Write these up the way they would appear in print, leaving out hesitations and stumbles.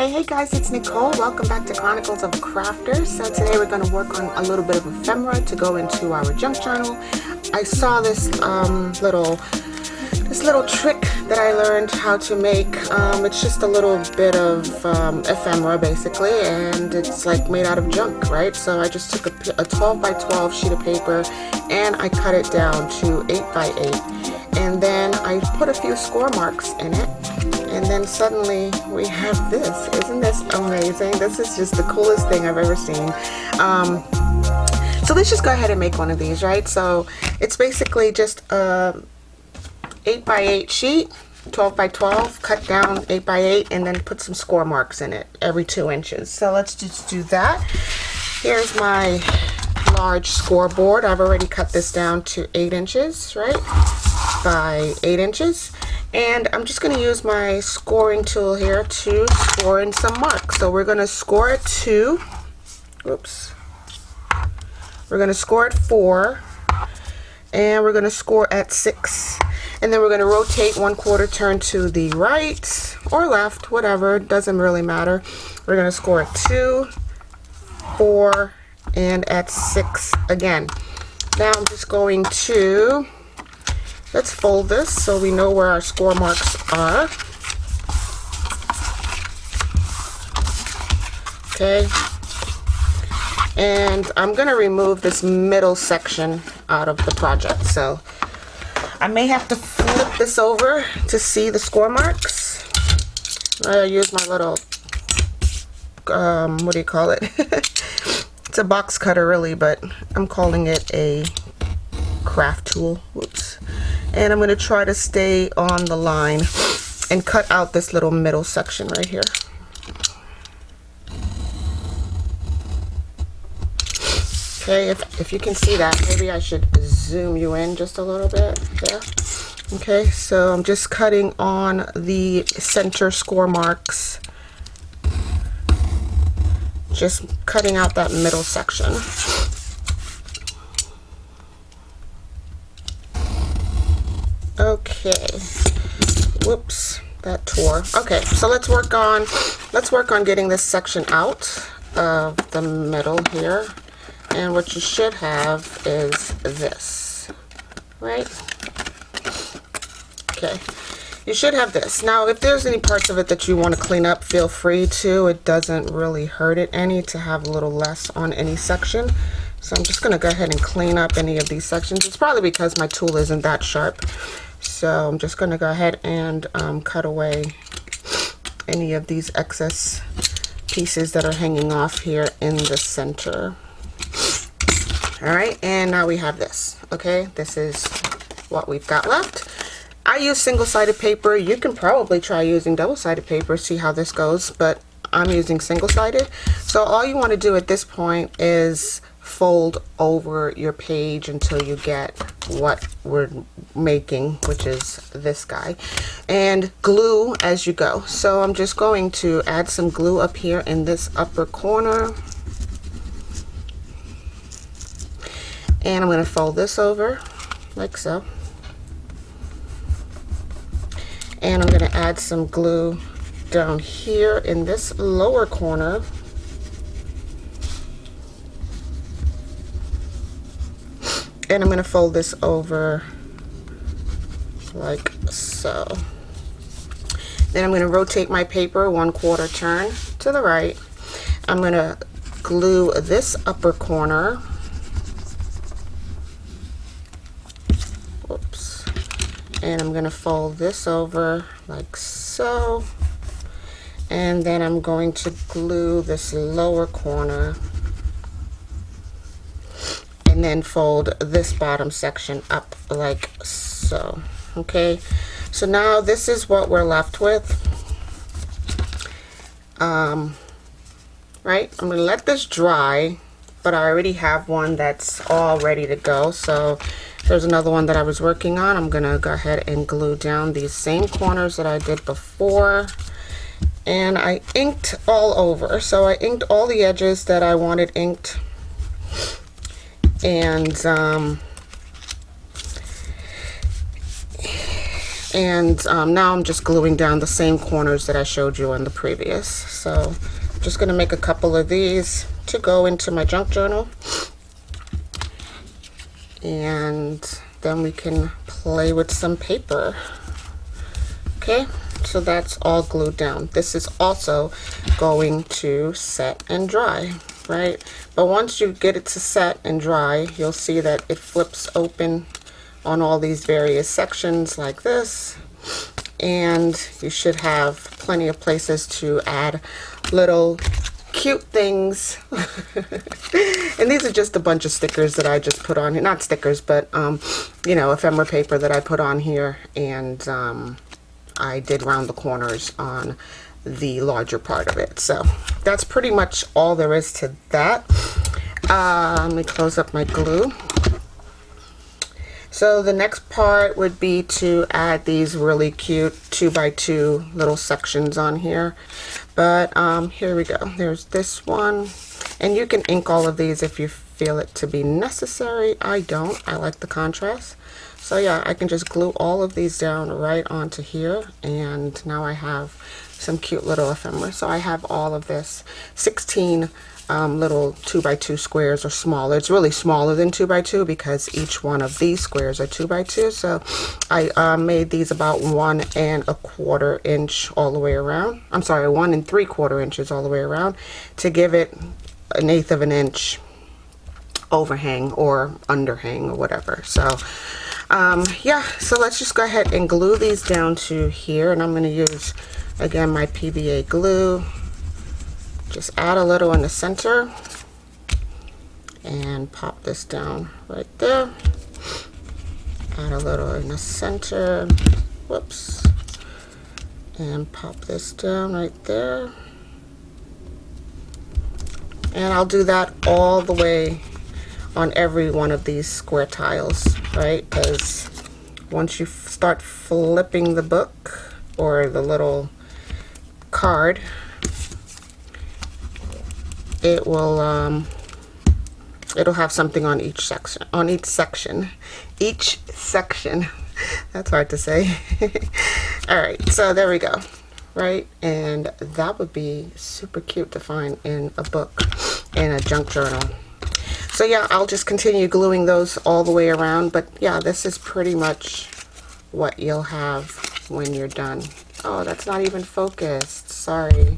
Hey guys, it's Nicole. Welcome back to Chronicles of Crafters. So today we're going to work on a little bit of ephemera to go into our junk journal. I saw this little trick that I learned how to make. It's just a little bit of ephemera basically, and it's like made out of junk, right? So I just took a 12 by 12 sheet of paper and I cut it down to 8 by 8, and then I put a few score marks in it. And then suddenly we have this. Isn't this amazing? This is just the coolest thing I've ever seen. So let's just go ahead and make one of these, right? So it's basically just a 8 by 8 sheet, 12 by 12, cut down 8 by 8, and then put some score marks in it every 2 inches. So let's just do that. Here's my large scoreboard. I've already cut this down to 8 inches, right? By 8 inches. And I'm just going to use my scoring tool here to score in some marks. So we're going to score at 2. Oops. We're going to score at 4. And we're going to score at 6. And then we're going to rotate 1/4 turn to the right or left, whatever. It doesn't really matter. We're going to score at 2, 4, and at 6 again. Now I'm just going to... let's fold this so we know where our score marks are. Okay. And I'm going to remove this middle section out of the project. So I may have to flip this over to see the score marks. I use my little, what do you call it? It's a box cutter really, but I'm calling it a craft tool. Whoops. And I'm going to try to stay on the line and cut out this little middle section right here. Okay, if you can see that, maybe I should zoom you in just a little bit there. Okay, so I'm just cutting on the center score marks. Just cutting out that middle section. Okay, whoops, that tore. Okay, so let's work on getting this section out of the middle here. And what you should have is this, right? Okay, you should have this. Now, if there's any parts of it that you want to clean up, feel free to. It doesn't really hurt it any to have a little less on any section. So I'm just going to go ahead and clean up any of these sections. It's probably because my tool isn't that sharp. So I'm just going to go ahead and cut away any of these excess pieces that are hanging off here in the center. Alright, and now we have this. Okay, this is what we've got left. I use single-sided paper. You can probably try using double-sided paper, see how this goes, but I'm using single-sided. So all you want to do at this point is fold over your page until you get what we're making, which is this guy, and glue as you go. So I'm just going to add some glue up here in this upper corner, and I'm going to fold this over like so, and I'm going to add some glue down here in this lower corner. And I'm going to fold this over like so. Then I'm going to rotate my paper 1/4 turn to the right. I'm going to glue this upper corner. Whoops. And I'm going to fold this over like so. And then I'm going to glue this lower corner. And then fold this bottom section up like so. Okay, so now this is what we're left with. Right, I'm gonna let this dry, but I already have one that's all ready to go. So there's another one that I was working on. I'm gonna go ahead and glue down these same corners that I did before, and I inked all over. So I inked all the edges that I wanted inked. And And now I'm just gluing down the same corners that I showed you on the previous. So I'm just going to make a couple of these to go into my junk journal. And then we can play with some paper. Okay, so that's all glued down. This is also going to set and dry, right? But once you get it to set and dry, you'll see that it flips open on all these various sections like this, and you should have plenty of places to add little cute things. And these are just a bunch of stickers that I just put on here, not stickers, but you know, ephemera paper that I put on here, and I did round the corners on the larger part of it. So that's pretty much all there is to that. Let me close up my glue. So the next part would be to add these really cute 2x2 little sections on here. But here we go. There's this one. And you can ink all of these if you feel it to be necessary. I don't. I like the contrast. So yeah, I can just glue all of these down right onto here. And now I have some cute little ephemera. So I have all of this 16 little 2x2 squares, or smaller. It's really smaller than 2x2 because each one of these squares are 2x2. So I made these about 1 1/4 inch all the way around. I'm sorry, 1 3/4 inches all the way around, to give it 1/8 of an inch overhang or underhang or whatever. So yeah, so let's just go ahead and glue these down to here. And I'm going to use, again, my PVA glue. Just add a little in the center and pop this down right there. Add a little in the center. Whoops. And pop this down right there. And I'll do that all the way on every one of these square tiles, right? Because once you start flipping the book or the little card, it will it'll have something on each section. That's hard to say. All right, so there we go, right? And that would be super cute to find in a book, in a junk journal. So yeah, I'll just continue gluing those all the way around. But yeah, this is pretty much what you'll have when you're done. Oh, that's not even focused. Sorry.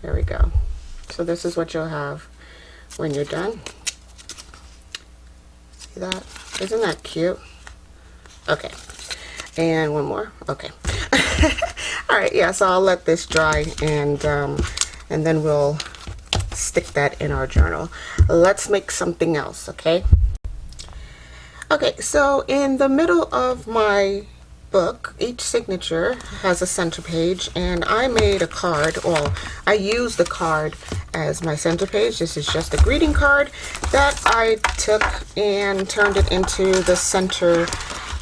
There we go. So this is what you'll have when you're done. See that? Isn't that cute? Okay. And one more. Okay. All right. Yeah. So I'll let this dry, and then we'll stick that in our journal. Let's make something else. Okay. Okay. So in the middle of my book, each signature has a center page, and I made a card, or I used the card as my center page. This is just a greeting card that I took and turned it into the center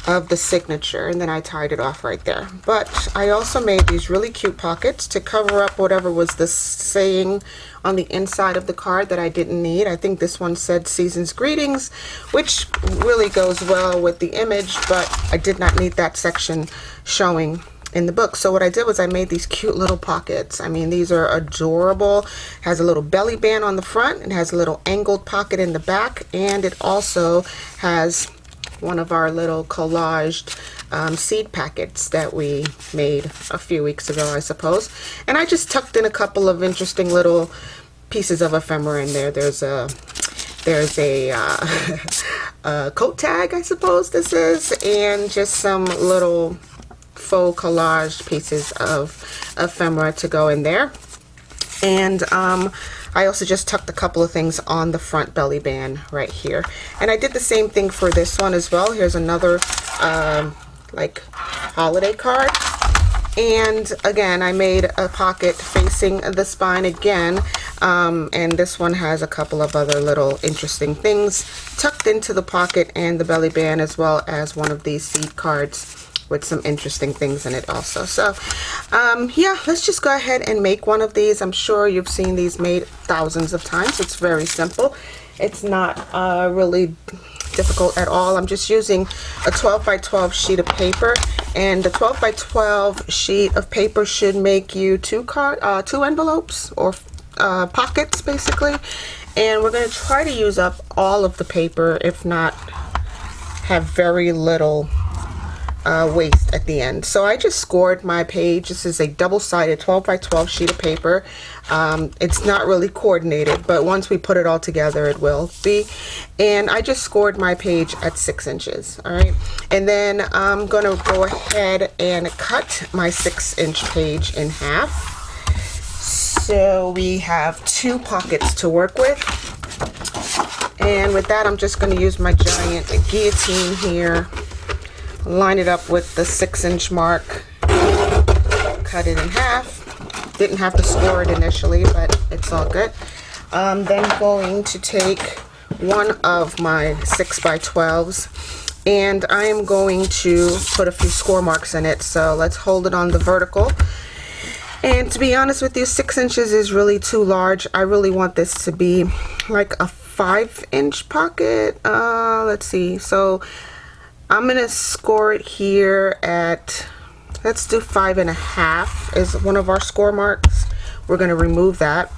of the signature, and then I tied it off right there. But I also made these really cute pockets to cover up whatever was the saying on the inside of the card that I didn't need. I think this one said Season's Greetings, which really goes well with the image, but I did not need that section showing in the book. So what I did was I made these cute little pockets. I mean, these are adorable. Has a little belly band on the front, and has a little angled pocket in the back, and it also has one of our little collaged seed packets that we made a few weeks ago, I suppose. And I just tucked in a couple of interesting little pieces of ephemera in there. There's a coat tag, I suppose this is, and just some little faux collage pieces of ephemera to go in there. And I also just tucked a couple of things on the front belly band right here. And I did the same thing for this one as well. Here's another like holiday card. And again, I made a pocket facing the spine again. And this one has a couple of other little interesting things tucked into the pocket and the belly band, as well as one of these seed cards with some interesting things in it also. So yeah, let's just go ahead and make one of these. I'm sure you've seen these made thousands of times. It's very simple. It's not really difficult at all. I'm just using a 12 by 12 sheet of paper, and the 12 by 12 sheet of paper should make you two envelopes or pockets basically. And we're going to try to use up all of the paper, if not have very little waste at the end. So I just scored my page. This is a double-sided 12 by 12 sheet of paper. It's not really coordinated, but once we put it all together it will be. And I just scored my page at 6 inches. All right, and then I'm going to go ahead and cut my 6-inch page in half. So we have 2 pockets to work with. And with that, I'm just going to use my giant guillotine here, line it up with the 6-inch mark, cut it in half. Didn't have to score it initially, but it's all good. I'm then going to take one of my 6 by 12s, and I am going to put a few score marks in it. So let's hold it on the vertical. And to be honest with you, 6 inches is really too large. I really want this to be like a 5-inch pocket. Let's see. So I'm gonna score it here at, let's do 5.5 is one of our score marks. We're gonna remove that.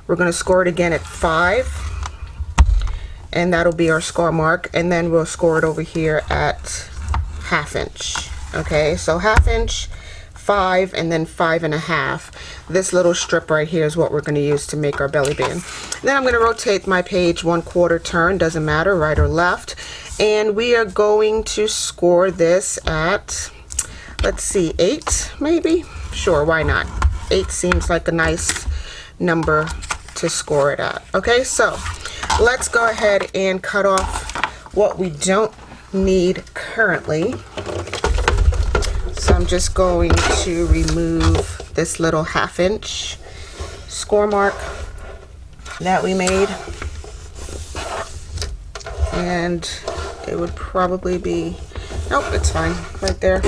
We're gonna score it again at 5, and that'll be our score mark. And then we'll score it over here at 1/2 inch. Okay, so 1/2 inch, 5, and then 5.5. This little strip right here is what we're going to use to make our belly band. Then I'm going to rotate my page 1/4 turn, doesn't matter, right or left, and we are going to score this at, let's see, 8 maybe. Sure, why not? 8 seems like a nice number to score it at. Okay, so let's go ahead and cut off what we don't need currently. So I'm just going to remove this little 1/2 inch score mark that we made, and it would probably be, nope, it's fine right there.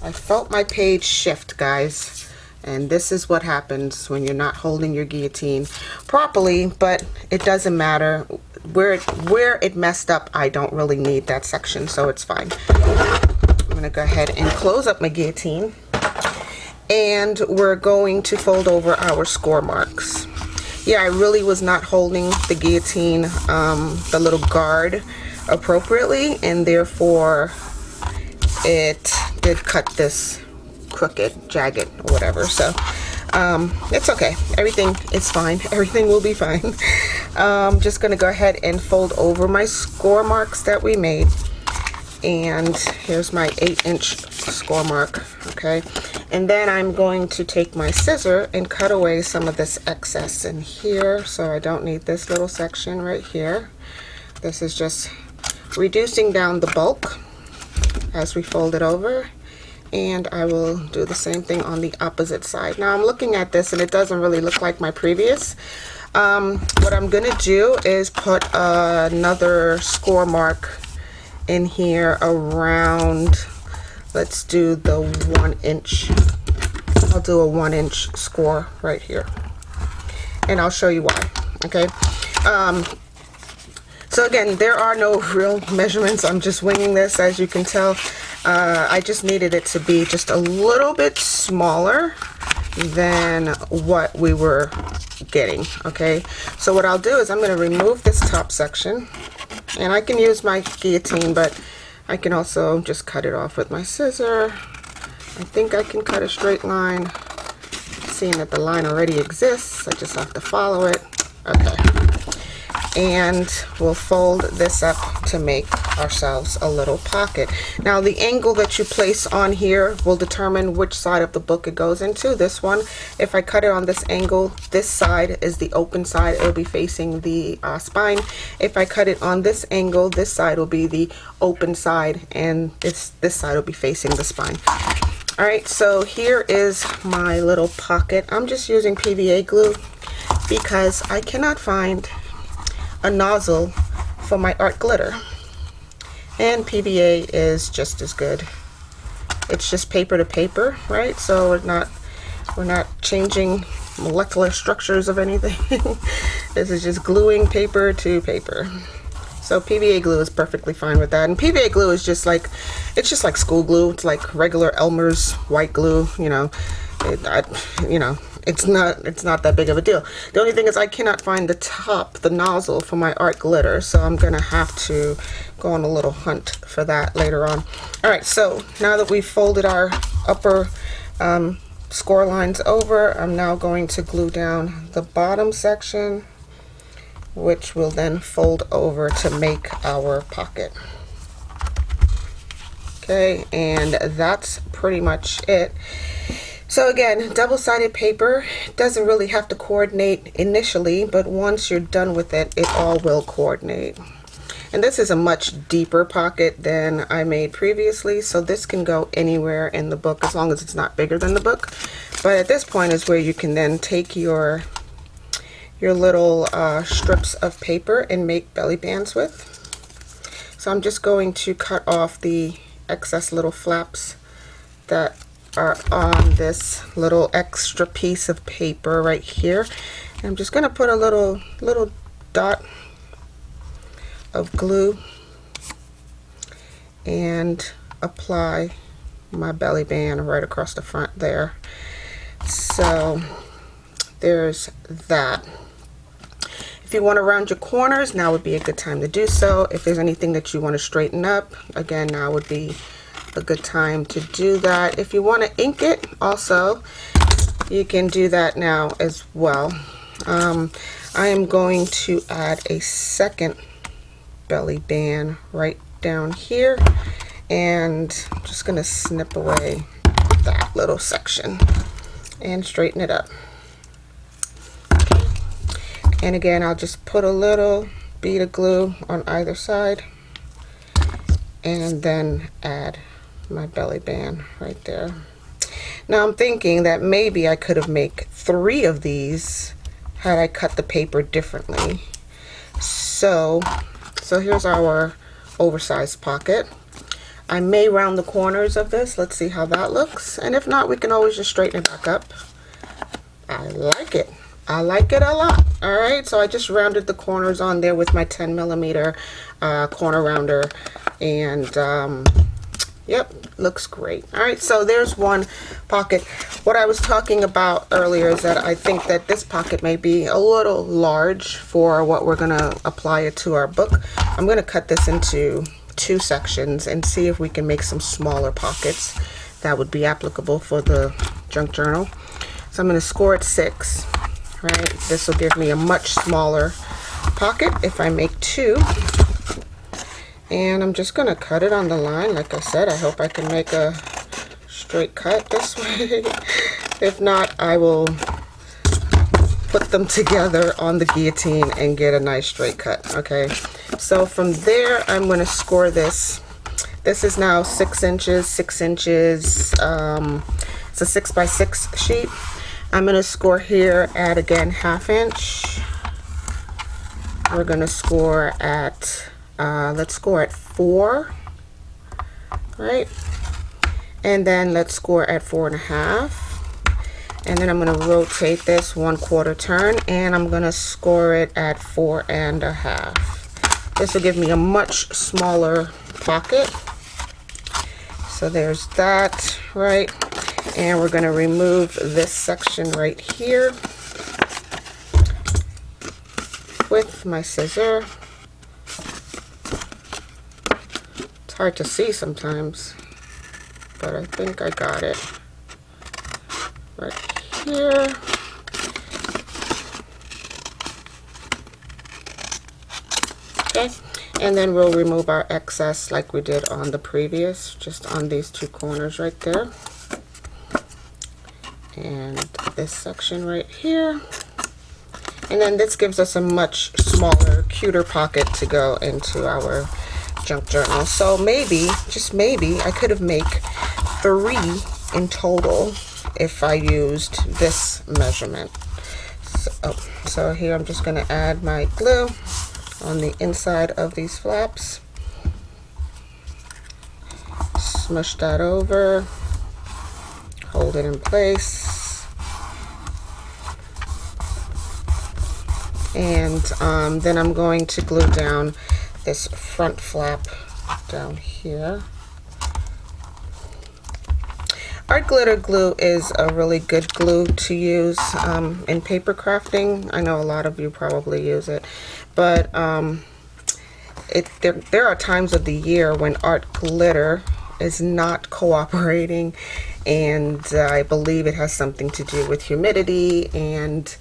I felt my page shift, guys, and this is what happens when you're not holding your guillotine properly, but it doesn't matter. Where it messed up, I don't really need that section, so it's fine. I'm going to go ahead and close up my guillotine, and we're going to fold over our score marks. Yeah, I really was not holding the guillotine, the little guard, appropriately, and therefore it did cut this crooked, jagged, or whatever. So it's okay. Everything is fine. Everything will be fine. Just going to go ahead and fold over my score marks that we made. And here's my 8-inch score mark. Okay, and then I'm going to take my scissor and cut away some of this excess in here, so I don't need this little section right here. This is just reducing down the bulk as we fold it over, and I will do the same thing on the opposite side. Now I'm looking at this and it doesn't really look like my previous. What I'm gonna do is put another score mark in here around, let's do the 1 inch. I'll do a 1-inch score right here, and I'll show you why. Okay, so again, there are no real measurements. I'm just winging this, as you can tell. I just needed it to be just a little bit smaller than what we were getting. Okay, so what I'll do is I'm going to remove this top section, and I can use my guillotine, but I can also just cut it off with my scissor. I think I can cut a straight line. Seeing that the line already exists, I just have to follow it. Okay, and we'll fold this up to make ourselves a little pocket. Now the angle that you place on here will determine which side of the book it goes into. This one, if I cut it on this angle, this side is the open side. It'll be facing the spine. If I cut it on this angle, this side will be the open side, and this side will be facing the spine. All right, so here is my little pocket. I'm just using PVA glue because I cannot find a nozzle for my art glitter, and PVA is just as good. It's just paper to paper, right? So we're not changing molecular structures of anything. This is just gluing paper to paper. So PVA glue is perfectly fine with that. And PVA glue is just like, it's just like school glue. It's like regular Elmer's white glue, you know. It's not that big of a deal. The only thing is I cannot find the nozzle for my art glitter, so I'm gonna have to go on a little hunt for that later on. All right, so now that we've folded our upper score lines over, I'm now going to glue down the bottom section, which will then fold over to make our pocket. Okay, and that's pretty much it. So again, double-sided paper doesn't really have to coordinate initially, but once you're done with it, it all will coordinate. And this is a much deeper pocket than I made previously, so this can go anywhere in the book as long as it's not bigger than the book. But at this point is where you can then take your little strips of paper and make belly bands with. So I'm just going to cut off the excess little flaps that are on this little extra piece of paper right here. And I'm just going to put a little dot of glue and apply my belly band right across the front there. So there's that. If you want to round your corners, now would be a good time to do so. If there's anything that you want to straighten up, again, now would be a good time to do that. If you want to ink it also, you can do that now as well. I am going to add a second belly band right down here, and I'm just going to snip away that little section and straighten it up. And again, I'll just put a little bead of glue on either side and then add my belly band right there. Now I'm thinking that maybe I could have made 3 of these had I cut the paper differently. So here's our oversized pocket. I may round the corners of this. Let's see how that looks. And if not, we can always just straighten it back up. I like it. I like it a lot. All right, so I just rounded the corners on there with my 10mm corner rounder, and yep, looks great. All right, so there's one pocket. What I was talking about earlier is that I think that this pocket may be a little large for what we're gonna apply it to our book. I'm gonna cut this into 2 sections and see if we can make some smaller pockets that would be applicable for the junk journal. So I'm gonna score at 6. Right, this will give me a much smaller pocket if I make 2. And I'm just gonna cut it on the line. Like I said, I hope I can make a straight cut this way. If not, I will put them together on the guillotine and get a nice straight cut. Okay, so from there I'm gonna score this. This is now 6 inches, 6 inches. It's a 6x6 sheet. I'm going to score here at, again, 1/2 inch. We're going to score at, let's score at 4, right? And then let's score at 4.5. And then I'm going to rotate this 1/4 turn, and I'm going to score it at 4.5. This will give me a much smaller pocket. So there's that, right? And we're going to remove this section right here with my scissor. It's hard to see sometimes, but I think I got it right here. Okay, and then we'll remove our excess like we did on the previous, just on these 2 corners right there. And this section right here, and then this gives us a much smaller, cuter pocket to go into our junk journal. So maybe, just maybe, I could have made 3 in total if I used this measurement. So here I'm just going to add my glue on the inside of these flaps, smush that over, hold it in place, and then I'm going to glue down this front flap down here. Art glitter glue is a really good glue to use in paper crafting. I know a lot of you probably use it, but there are times of the year when art glitter is not cooperating, and I believe it has something to do with humidity and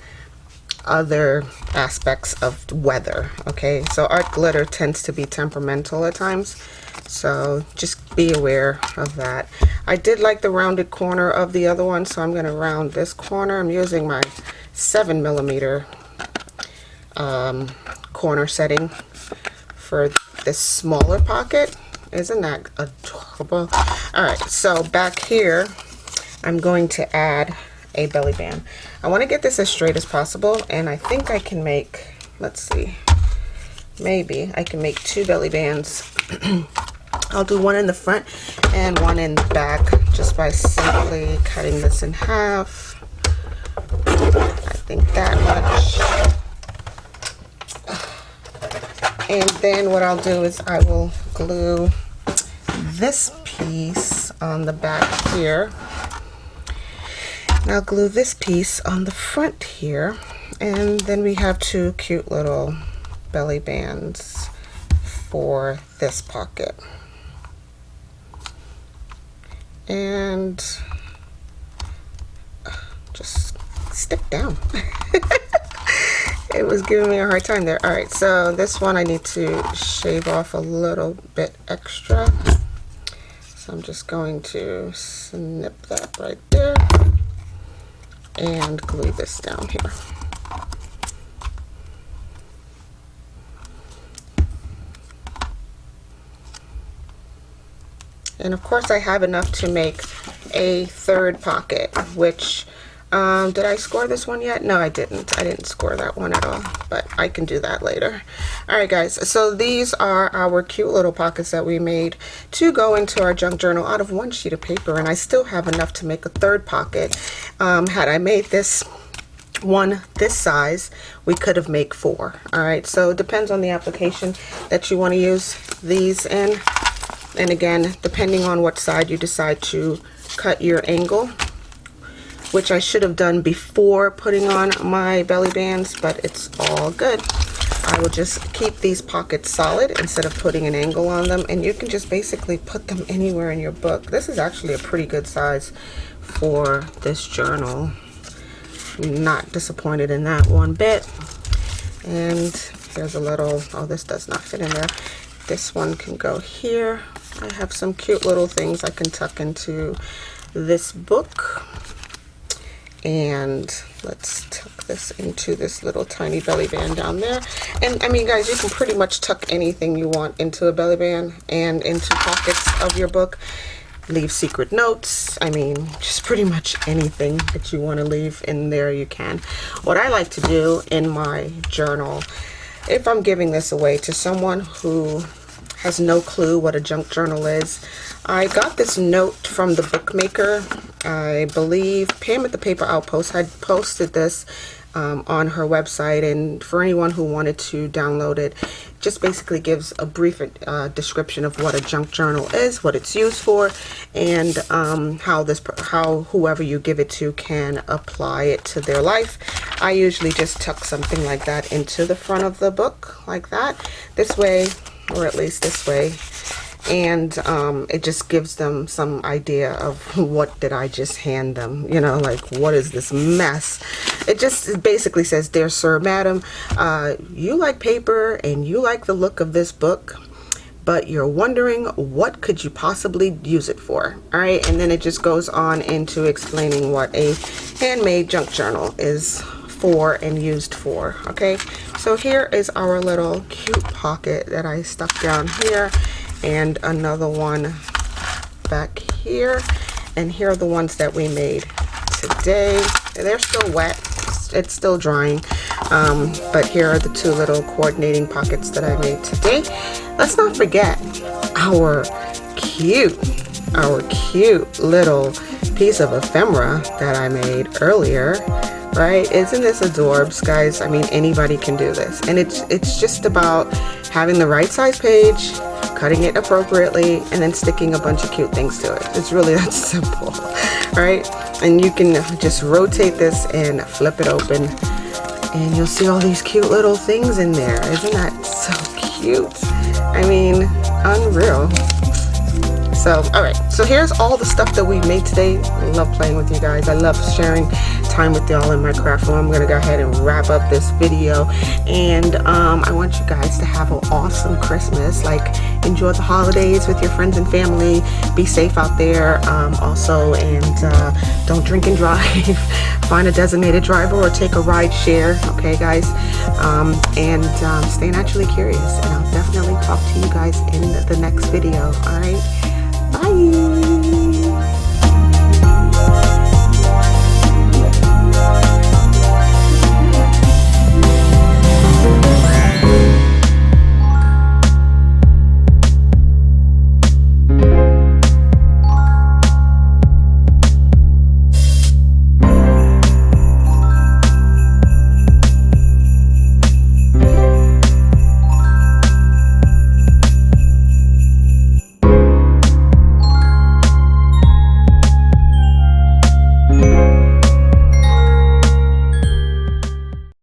other aspects of weather. Okay, so art glitter tends to be temperamental at times, so just be aware of that. I did like the rounded corner of the other one, so I'm going to round this corner. I'm using my 7mm corner setting for this smaller pocket. Isn't that adorable? Alright, so back here I'm going to add a belly band. I want to get this as straight as possible, and I think I can make, let's see, maybe I can make 2 belly bands. I'll do one in the front and one in the back just by simply cutting this in half. I think that much. And then what I'll do is I will glue this piece on the back here. And I'll glue this piece on the front here. And then we have 2 cute little belly bands for this pocket. And just stick down. It was giving me a hard time there. Alright, so this one I need to shave off a little bit extra. So I'm just going to snip that right there and glue this down here. And of course I have enough to make a 3rd pocket, which did I score this one yet? No, I didn't. I didn't score that one at all, but I can do that later. Alright guys, so these are our cute little pockets that we made to go into our junk journal out of 1 sheet of paper, and I still have enough to make a 3rd pocket. Had I made this one this size, we could have made 4. Alright, so it depends on the application that you want to use these in. And again, depending on what side you decide to cut your angle, which I should have done before putting on my belly bands, but it's all good. I will just keep these pockets solid instead of putting an angle on them, and you can just basically put them anywhere in your book. This is actually a pretty good size for this journal. I'm not disappointed in that one bit. And here's a little, oh, this does not fit in there. This one can go here. I have some cute little things I can tuck into this book. And let's tuck this into this little tiny belly band down there. And I mean, guys, you can pretty much tuck anything you want into a belly band and into pockets of your book. Leave secret notes. I mean, just pretty much anything that you want to leave in there you can. What I like to do in my journal, if I'm giving this away to someone who has no clue what a junk journal is, I got this note from the bookmaker. I believe Pam at ThePaperOutpost had posted this on her website, and for anyone who wanted to download it, just basically gives a brief description of what a junk journal is, what it's used for, and how whoever you give it to can apply it to their life. I usually just tuck something like that into the front of the book like that, this way, or at least this way, and it just gives them some idea of what did I just hand them, you know, like what is this mess. It basically says, dear sir, madam, you like paper and you like the look of this book, but you're wondering what could you possibly use it for. All right, and then it just goes on into explaining what a handmade junk journal is for and used for. Okay, so here is our little cute pocket that I stuck down here, and another one back here, and here are the ones that we made today. They're still wet, it's still drying, but here are the 2 little coordinating pockets that I made today. Let's not forget our cute little piece of ephemera that I made earlier. Right? Isn't this adorbs, guys? I mean, anybody can do this, and it's just about having the right size page, cutting it appropriately, and then sticking a bunch of cute things to it. It's really that simple. All right, and you can just rotate this and flip it open, and you'll see all these cute little things in there. Isn't that so cute? I mean, unreal. So, all right, so here's all the stuff that we made today. I love playing with you guys. I love sharing time with y'all in my craft room. I'm gonna go ahead and wrap up this video, and I want you guys to have an awesome Christmas. Like, enjoy the holidays with your friends and family. Be safe out there, also, and don't drink and drive. Find a designated driver or take a ride share, okay, guys? And stay naturally curious, and I'll definitely talk to you guys in the next video. All right, bye.